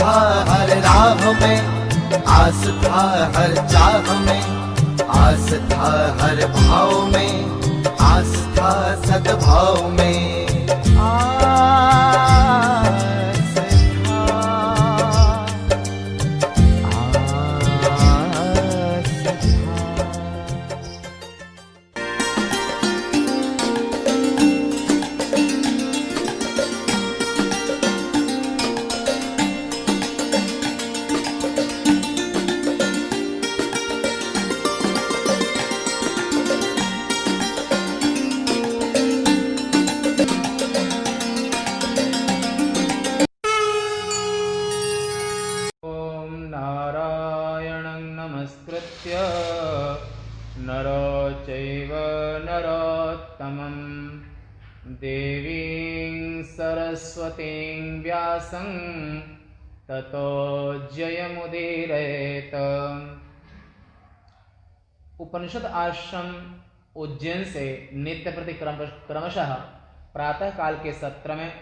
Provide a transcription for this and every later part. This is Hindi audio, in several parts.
था हर राह में, आस था हर चाह में, आस था हर भाव में, आस था सद्भाव में। आस था, आस था। नमस्कृत्य नरो चैव नरोत्तमं देवीं सरस्वतीं व्यासं ततो जयमुदीरयेत। उपनिषद आश्रम उज्जैन से नित्य प्रति क्रमशः प्रातः काल के सत्र में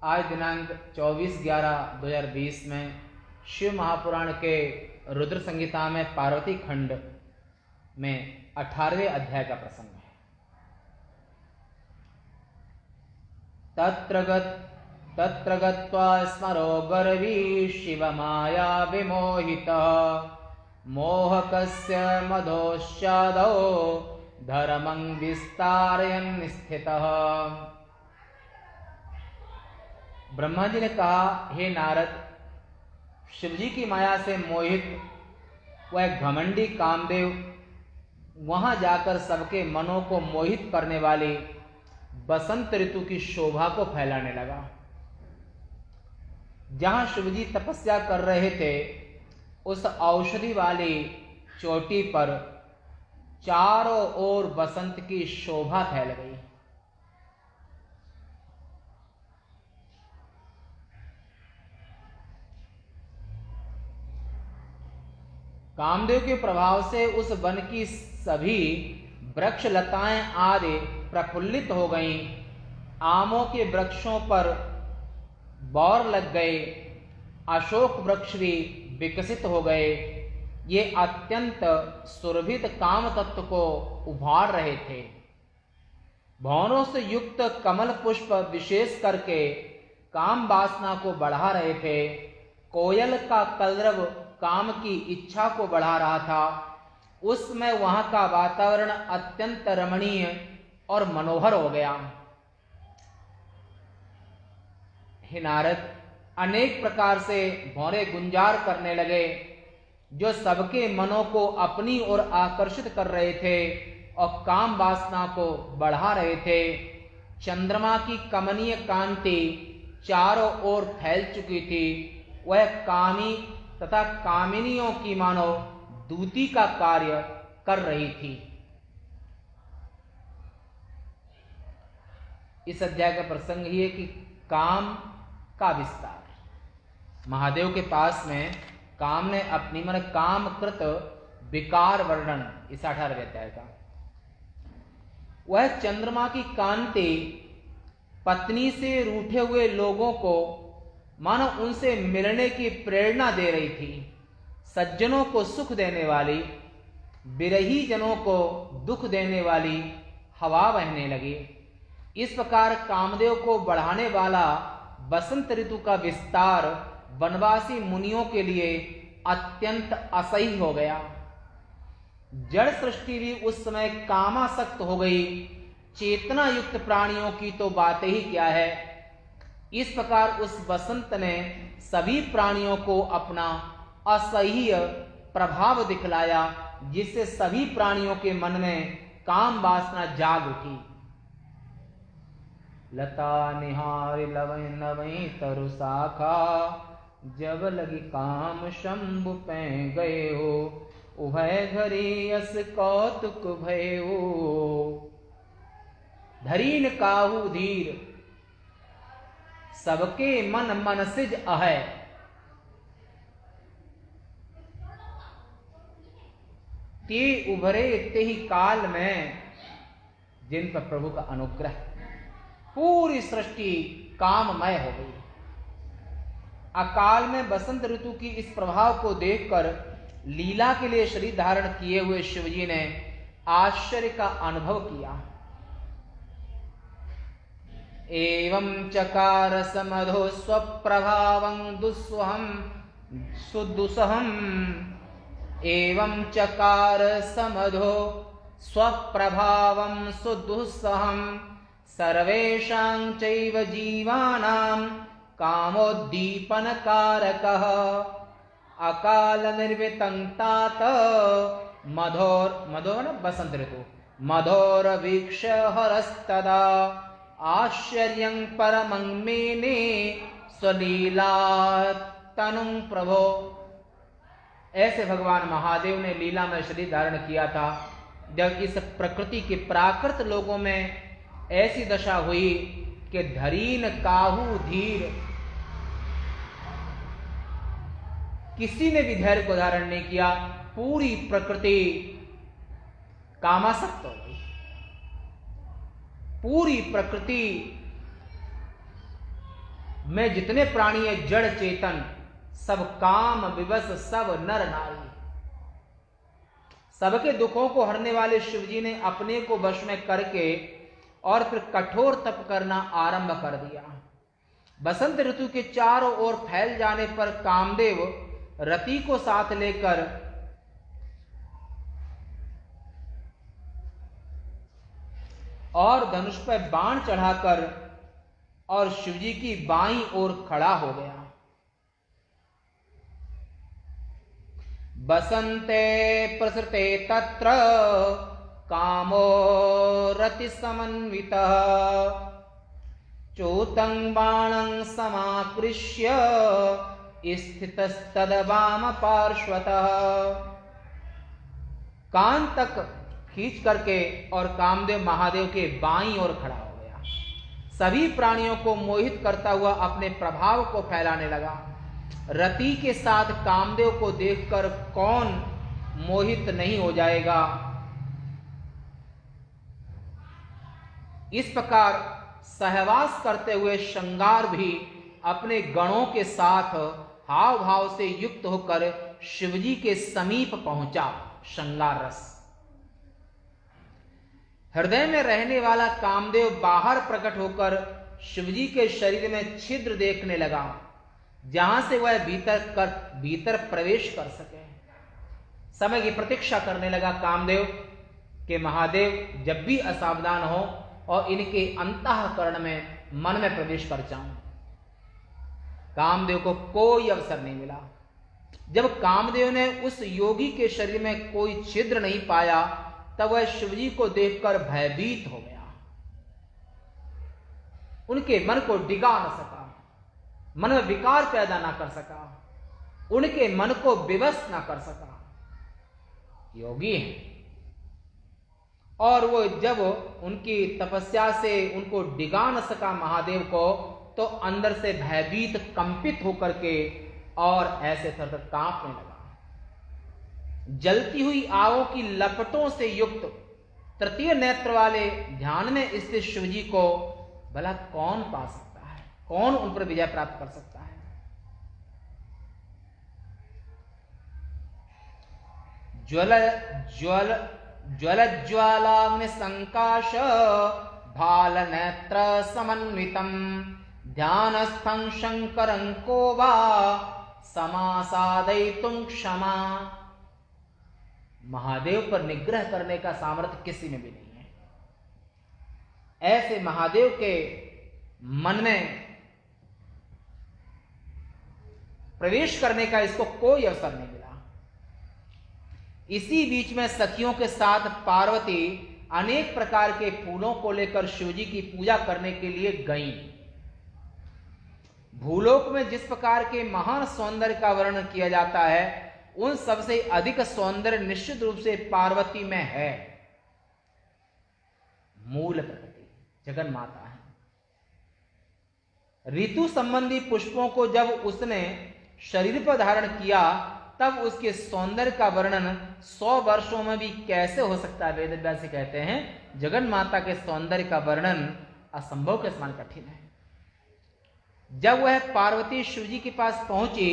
आज दिनांक 24/11/2020 में शिव महापुराण के रुद्र संहिता में पार्वती खंड में 18वें अध्याय का प्रसंग है। तत्र गत्वा स्मरो गर्वी शिव माया विमोहितः मोहकस्य मदोश्चादौ धर्मं विस्तारयन् स्थितः। ब्रह्मा जी ने कहा, हे नारद, शिवजी की माया से मोहित वह घमंडी कामदेव वहां जाकर सबके मनों को मोहित करने वाली बसंत ऋतु की शोभा को फैलाने लगा। जहां शिवजी तपस्या कर रहे थे उस औषधि वाली चोटी पर चारों ओर बसंत की शोभा फैल गई। कामदेव के प्रभाव से उस वन की सभी वृक्ष लताएं आदि प्रफुल्लित हो गईं। आमों के वृक्षों पर बौर लग गए, अशोक वृक्ष भी विकसित हो गए। ये अत्यंत सुरभित काम तत्व को उभार रहे थे। भौरों से युक्त कमल पुष्प विशेष करके काम वासना को बढ़ा रहे थे। कोयल का कलरव काम की इच्छा को बढ़ा रहा था। उस समय वहां का वातावरण अत्यंत रमणीय और मनोहर हो गया। हे नारद, अनेक प्रकार से भौरे गुंजार करने लगे जो सबके मनों को अपनी ओर आकर्षित कर रहे थे और काम वासना को बढ़ा रहे थे। चंद्रमा की कमनीय कांति चारों ओर फैल चुकी थी। वह कामी तथा कामिनियों की मानो दूती का कार्य कर रही थी। इस अध्याय का प्रसंग ही है कि काम का विस्तार। महादेव के पास में काम ने अपनी मन काम कृत विकार वर्णन, इस 18वें अध्याय का। वह चंद्रमा की कांति पत्नी से रूठे हुए लोगों को मानो उनसे मिलने की प्रेरणा दे रही थी। सज्जनों को सुख देने वाली, विरही जनों को दुख देने वाली हवा बहने लगी। इस प्रकार कामदेव को बढ़ाने वाला बसंत ऋतु का विस्तार वनवासी मुनियों के लिए अत्यंत असह्य हो गया। जड़ सृष्टि भी उस समय कामासक्त हो गई। चेतना युक्त प्राणियों की तो बात ही क्या है। इस प्रकार उस बसंत ने सभी प्राणियों को अपना असह्य प्रभाव दिखलाया, जिससे सभी प्राणियों के मन में काम वासना जाग उठी। लता निहार लवै नवै तरु शाखा, जब लगी काम शंभु पै गए हो, उभय घरी यस कौतुक भयो। धरीन काहू धीर, सबके मन मनसिज अहै, ते उभरे ते ही काल में, जिन पर प्रभु का अनुग्रह। पूरी सृष्टि काममय हो गई। अकाल में बसंत ऋतु की इस प्रभाव को देखकर लीला के लिए शरीर धारण किए हुए शिवजी ने आश्चर्य का अनुभव किया। एवं चकार समधो स्वप्रभावं दुस्सहं सुदुसहं एवं चकार समधो स्वप्रभावं सुदुस्सहं सर्वेषां चैव जीवानां कामोद्दीपनकारकः अकाल निर्वितं तात मधोर बसंत ऋतु मधोर वीक्ष हरस्तदा आश्चर्यं परमं मेने स्वलीला तनुं प्रभो। ऐसे भगवान महादेव ने लीला में शरीर धारण किया था जब इस प्रकृति के प्राकृत लोगों में ऐसी दशा हुई कि धरीन काहू धीर किसी ने भी धैर्य को धारण नहीं किया, पूरी प्रकृति कामासक्त हो गई। पूरी प्रकृति में जितने प्राणी है जड़ चेतन सब काम विवश, सब नर नारी, सबके दुखों को हरने वाले शिवजी ने अपने को वश में करके और फिर कठोर तप करना आरंभ कर दिया। बसंत ऋतु के चारों ओर फैल जाने पर कामदेव रति को साथ लेकर और धनुष पर बाण चढ़ाकर और शिवजी की बाईं ओर खड़ा हो गया। बसंते प्रसृते तत्र कामो रति समन्वितः चोतं बाणं समाकृष्य स्थितस्तद्वाम पार्श्वतः। कान तक खींच करके और कामदेव महादेव के बाईं ओर खड़ा हो गया। सभी प्राणियों को मोहित करता हुआ अपने प्रभाव को फैलाने लगा। रति के साथ कामदेव को देखकर कौन मोहित नहीं हो जाएगा। इस प्रकार सहवास करते हुए श्रृंगार भी अपने गणों के साथ हाव भाव से युक्त होकर शिवजी के समीप पहुंचा। श्रृंगार रस हृदय में रहने वाला कामदेव बाहर प्रकट होकर शिवजी के शरीर में छिद्र देखने लगा, जहां से वह भीतर प्रवेश कर सके। समय की प्रतीक्षा करने लगा कामदेव के महादेव जब भी असावधान हो और इनके अंतःकरण में मन में प्रवेश कर जाऊं। कामदेव को कोई अवसर नहीं मिला। जब कामदेव ने उस योगी के शरीर में कोई छिद्र नहीं पाया तब वह शिवजी को देखकर भयभीत हो गया। उनके मन को डिगा न सका, मन में विकार पैदा ना कर सका, उनके मन को विवश ना कर सका। योगी हैं और वो जब उनकी तपस्या से उनको डिगा न सका महादेव को, तो अंदर से भयभीत कंपित होकर के और ऐसे थर कांपने लगा। जलती हुई आवों की लपटों से युक्त तृतीय नेत्र वाले ध्यान में स्थित शिवजी को भला कौन पा सकता है, कौन उन पर विजय प्राप्त कर सकता है। ज्वलज्वालाग्नि संकाश भाल नेत्र समन्वितम ध्यानस्थं शंकरं को वा समासादयितुं क्षमा। महादेव पर निग्रह करने का सामर्थ्य किसी में भी नहीं है। ऐसे महादेव के मन में प्रवेश करने का इसको कोई अवसर नहीं मिला। इसी बीच में सखियों के साथ पार्वती अनेक प्रकार के फूलों को लेकर शिवजी की पूजा करने के लिए गईं। भूलोक में जिस प्रकार के महान सौंदर्य का वर्णन किया जाता है, उन सबसे अधिक सौंदर्य निश्चित रूप से पार्वती में है। मूल प्रकृति जगन माता है। ऋतु संबंधी पुष्पों को जब उसने शरीर पर धारण किया तब उसके सौंदर्य का वर्णन 100 वर्षों में भी कैसे हो सकता है। वेद व्यास कहते हैं जगन माता के सौंदर्य का वर्णन असंभव के समान कठिन है। जब वह पार्वती शिवजी के पास पहुंची,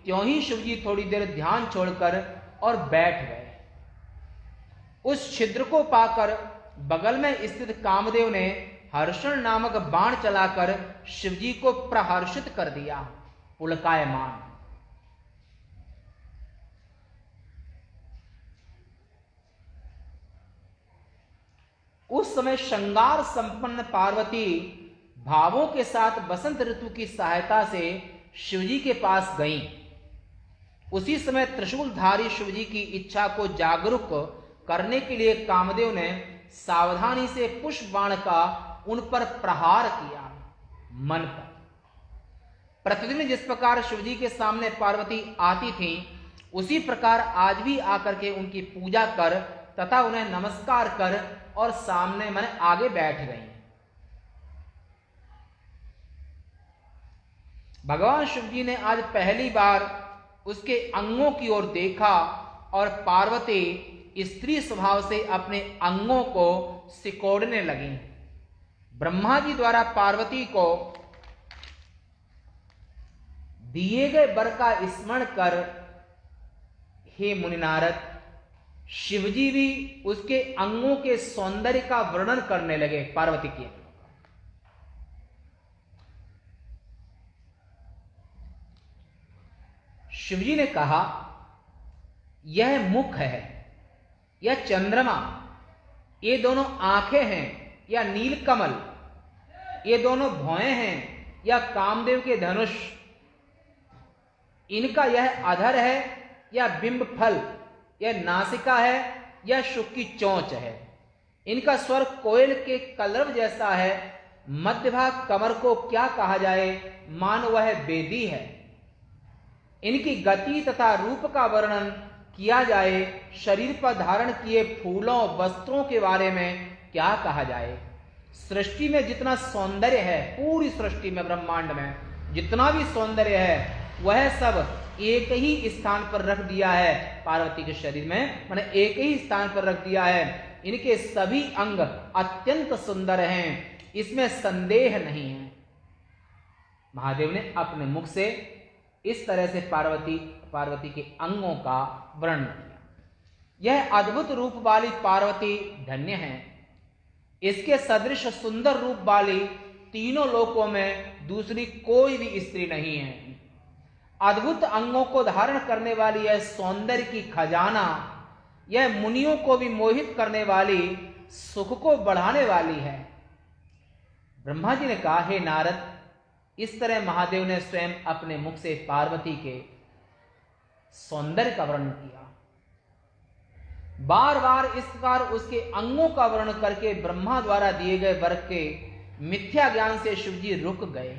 त्यों ही शिवजी थोड़ी देर ध्यान छोड़कर और बैठ गए। उस छिद्र को पाकर बगल में स्थित कामदेव ने हर्षण नामक बाण चलाकर शिवजी को प्रहर्षित कर दिया। पुलकायमान। उस समय श्रृंगार संपन्न पार्वती भावों के साथ बसंत ऋतु की सहायता से शिवजी के पास गईं। उसी समय त्रिशूलधारी शिवजी की इच्छा को जागरूक करने के लिए कामदेव ने सावधानी से पुष्प बाण का उन पर प्रहार किया। मन पर प्रतिदिन जिस प्रकार शिवजी के सामने पार्वती आती थी, उसी प्रकार आज भी आकर के उनकी पूजा कर तथा उन्हें नमस्कार कर और सामने मन आगे बैठ गई। भगवान शिवजी ने आज पहली बार उसके अंगों की ओर देखा और पार्वती स्त्री स्वभाव से अपने अंगों को सिकोड़ने लगी। ब्रह्मा जी द्वारा पार्वती को दिए गए वर का स्मरण कर हे मुनि नारद, शिवजी भी उसके अंगों के सौंदर्य का वर्णन करने लगे। पार्वती के शिवजी ने कहा, यह मुख है या चंद्रमा, ये दोनों आंखें हैं या नीलकमल, ये दोनों भौएं हैं या कामदेव के धनुष, इनका यह अधर है या बिंब फल, यह नासिका है या शुक की चोंच है, इनका स्वर कोयल के कलरव जैसा है, मध्य भाग कमर को क्या कहा जाए, मानो वह बेदी है, इनकी गति तथा रूप का वर्णन किया जाए, शरीर पर धारण किए फूलों वस्त्रों के बारे में क्या कहा जाए। सृष्टि में जितना सौंदर्य है, पूरी सृष्टि में ब्रह्मांड में जितना भी सौंदर्य है, वह सब एक ही स्थान पर रख दिया है पार्वती के शरीर में, मैंने एक ही स्थान पर रख दिया है। इनके सभी अंग अत्यंत सुंदर हैं, इसमें संदेह नहीं है। महादेव ने अपने मुख से इस तरह से पार्वती के अंगों का वर्णन किया। यह अद्भुत रूप वाली पार्वती धन्य है। इसके सदृश सुंदर रूप वाली तीनों लोकों में दूसरी कोई भी स्त्री नहीं है। अद्भुत अंगों को धारण करने वाली यह सौंदर्य की खजाना, यह मुनियों को भी मोहित करने वाली, सुख को बढ़ाने वाली है। ब्रह्मा जी ने कहा, हे नारद, इस तरह महादेव ने स्वयं अपने मुख से पार्वती के सौंदर्य का वर्णन किया। बार बार इस प्रकार उसके अंगों का वर्णन करके ब्रह्मा द्वारा दिए गए वर के मिथ्या ज्ञान से शिवजी रुक गए।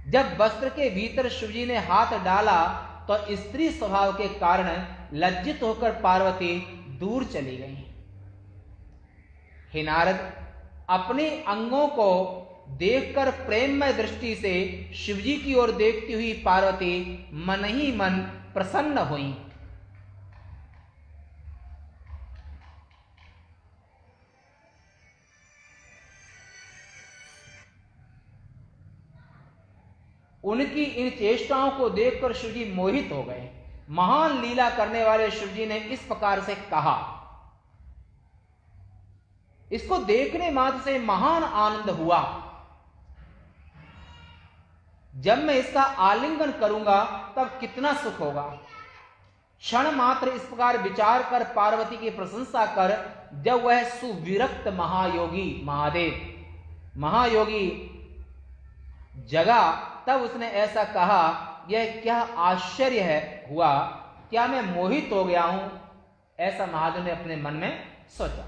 जब वस्त्र के भीतर शिवजी ने हाथ डाला तो स्त्री स्वभाव के कारण लज्जित होकर पार्वती दूर चली गई। हे नारद, अपने अंगों को देखकर प्रेममय दृष्टि से शिवजी की ओर देखती हुई पार्वती मन ही मन प्रसन्न हुई। उनकी इन चेष्टाओं को देखकर शिवजी मोहित हो गए। महान लीला करने वाले शिवजी ने इस प्रकार से कहा। इसको देखने मात्र से महान आनंद हुआ। जब मैं इसका आलिंगन करूंगा तब कितना सुख होगा। क्षण मात्र इस प्रकार विचार कर पार्वती की प्रशंसा कर जब वह सुविरक्त महायोगी जगा, तब उसने ऐसा कहा, यह क्या आश्चर्य है हुआ, क्या मैं मोहित हो गया हूं? ऐसा महादेव ने अपने मन में सोचा।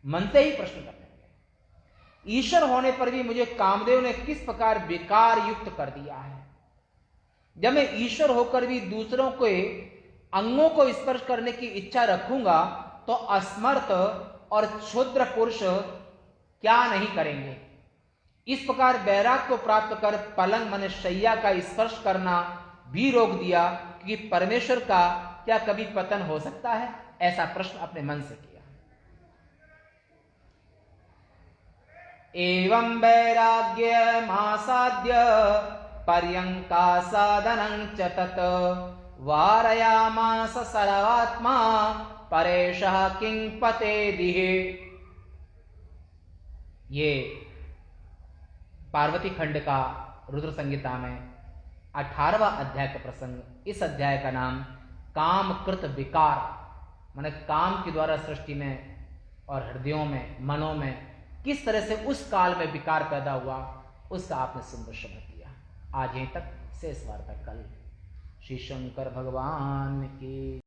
मन से ही प्रश्न करने लगे, ईश्वर होने पर भी मुझे कामदेव ने किस प्रकार विकार युक्त कर दिया है। जब मैं ईश्वर होकर भी दूसरों के अंगों को स्पर्श करने की इच्छा रखूंगा तो असमर्थ और क्षुद्र पुरुष क्या नहीं करेंगे। इस प्रकार वैराग्य को प्राप्त कर पलंग मन शैया का स्पर्श करना भी रोक दिया, क्योंकि परमेश्वर का क्या कभी पतन हो सकता है? ऐसा प्रश्न अपने मन से किया। एवं वैराग्यमासाद्य पर्यङ्कासादनं च तत् वारयामास सर्वात्मा परेशः किं पतेदिः। ये पार्वती खंड का रुद्र संहिता में 18वां अध्याय का प्रसंग। इस अध्याय का नाम कामकृत विकार, माने काम के द्वारा सृष्टि में और हृदयों में, मनों में किस तरह से उस काल में विकार पैदा हुआ, उसका आपने सुंदर शब्द दिया। आज यहीं तक, शेष वार्ता कल। श्री शंकर भगवान की।